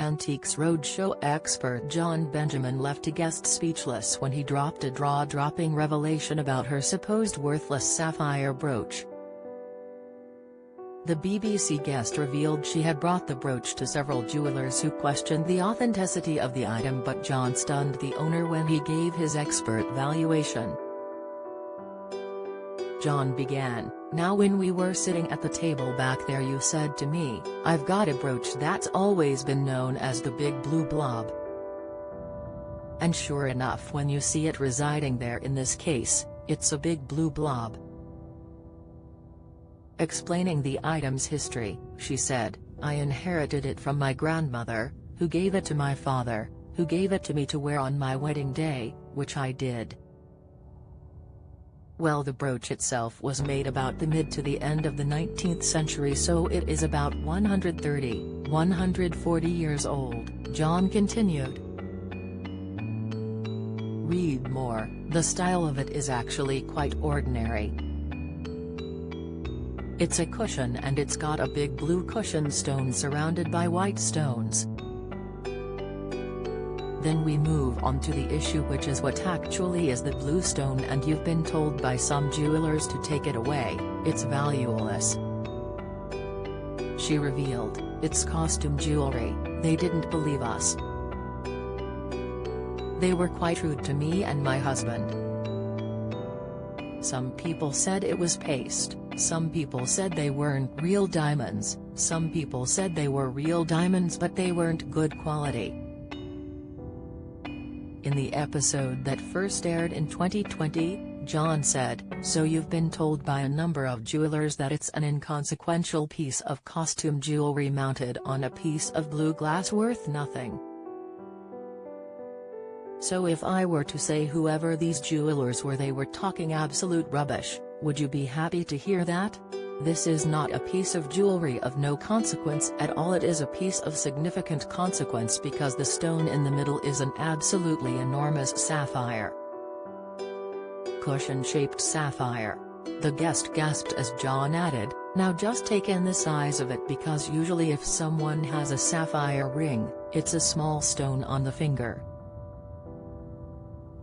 Antiques Roadshow expert John Benjamin left a guest speechless when he dropped a jaw-dropping revelation about her supposed worthless sapphire brooch. The BBC guest revealed she had brought the brooch to several jewelers who questioned the authenticity of the item, but John stunned the owner when he gave his expert valuation. John began, "Now when we were sitting at the table back there you said to me, I've got a brooch that's always been known as the big blue blob. And sure enough, when you see it residing there in this case, it's a big blue blob." Explaining the item's history, she said, "I inherited it from my grandmother, who gave it to my father, who gave it to me to wear on my wedding day, which I did. Well, the brooch itself was made about the mid to the end of the 19th century, so it is about 140 years old," John continued. Read more. The style of it is actually quite ordinary. It's a cushion and it's got a big blue cushion stone surrounded by white stones. Then we move on to the issue, which is what actually is the blue stone, and you've been told by some jewelers to take it away, it's valueless. She revealed, "It's costume jewelry, they didn't believe us. They were quite rude to me and my husband. Some people said it was paste, some people said they weren't real diamonds, some people said they were real diamonds but they weren't good quality." In the episode that first aired in 2020, John said, "So you've been told by a number of jewelers that it's an inconsequential piece of costume jewelry mounted on a piece of blue glass worth nothing. So if I were to say whoever these jewelers were, they were talking absolute rubbish, would you be happy to hear that? This is not a piece of jewelry of no consequence at all, it is a piece of significant consequence because the stone in the middle is an absolutely enormous sapphire. Cushion-shaped sapphire." The guest gasped as John added, "Now just take in the size of it, because usually if someone has a sapphire ring, it's a small stone on the finger."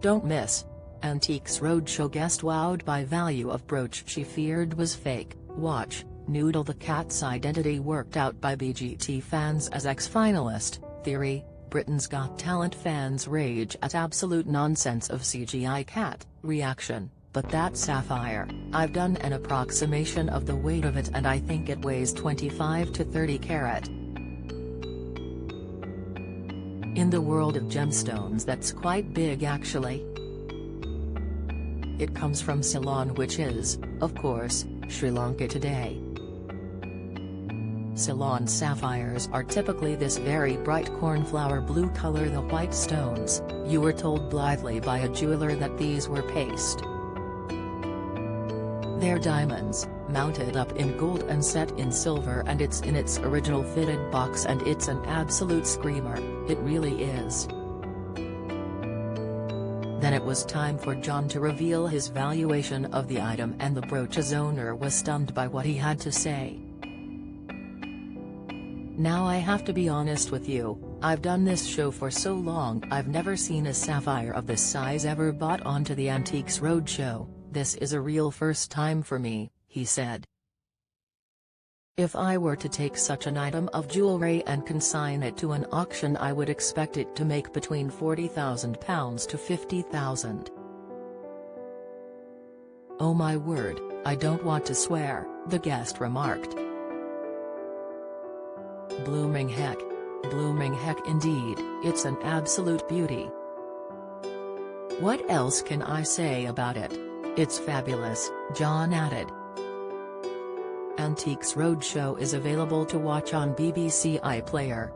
Don't miss. Antiques Roadshow guest wowed by value of brooch she feared was fake. Watch, Noodle the cat's identity worked out by BGT fans as ex-finalist, theory, Britain's Got Talent fans rage at absolute nonsense of CGI cat, reaction, "But that sapphire, I've done an approximation of the weight of it and I think it weighs 25 to 30 carat. In the world of gemstones that's quite big actually. It comes from Ceylon, which is, of course, Sri Lanka today. Ceylon sapphires are typically this very bright cornflower blue color. The white stones, you were told blithely by a jeweler that these were paste. They're diamonds, mounted up in gold and set in silver, and it's in its original fitted box and it's an absolute screamer, it really is." Then it was time for John to reveal his valuation of the item, and the brooch's owner was stunned by what he had to say. "Now I have to be honest with you, I've done this show for so long, I've never seen a sapphire of this size ever bought onto the Antiques Roadshow. This is a real first time for me," he said. "If I were to take such an item of jewelry and consign it to an auction, I would expect it to make between £40,000 to £50,000. Oh my word, I don't want to swear," the guest remarked. Blooming heck. Blooming heck indeed, it's an absolute beauty. What else can I say about it? It's fabulous, John added. Antiques Roadshow is available to watch on BBC iPlayer.